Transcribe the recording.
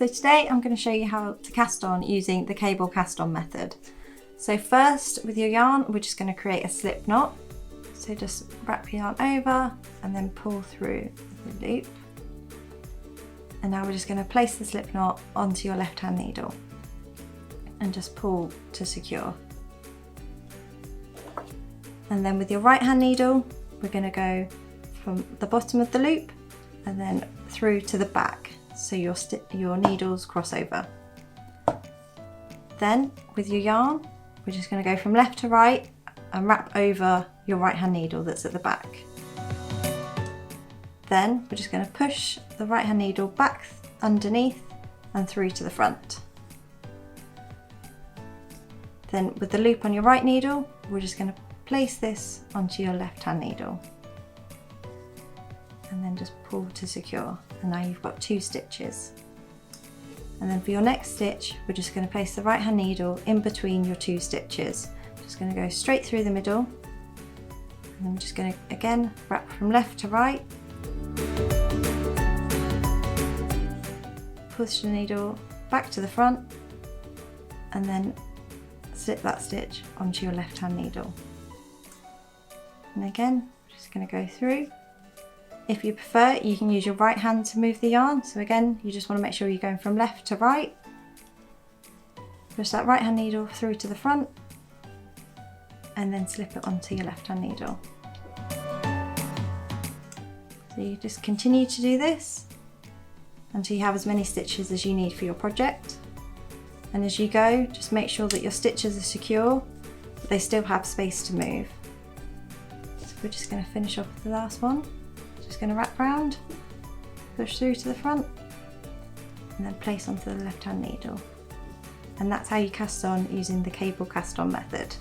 So today I'm going to show you how to cast on using the cable cast on method. So first, with your yarn, we're just going to create a slip knot. So just wrap your yarn over and then pull through the loop. And now we're just going to place the slip knot onto your left hand needle and just pull to secure. And then with your right hand needle, we're going to go from the bottom of the loop and then through to the back, so your needles cross over. Then with your yarn, we're just going to go from left to right and wrap over your right hand needle that's at the back. Then we're just going to push the right hand needle back underneath and through to the front. Then with the loop on your right needle, we're just going to place this onto your left hand needle and then just pull to secure. And now you've got 2 stitches. And then for your next stitch, we're just going to place the right hand needle in between your 2 stitches. Just going to go straight through the middle, and then we're just going to again wrap from left to right, push the needle back to the front, and then slip that stitch onto your left hand needle. And again, we're just going to go through. If you prefer, you can use your right hand to move the yarn. So again, you just want to make sure you're going from left to right. Push that right hand needle through to the front and then slip it onto your left hand needle. So you just continue to do this until you have as many stitches as you need for your project. And as you go, just make sure that your stitches are secure, but they still have space to move. So we're just going to finish off with the last one. Just going to wrap round, push through to the front, and then place onto the left hand needle. And that's how you cast on using the cable cast on method.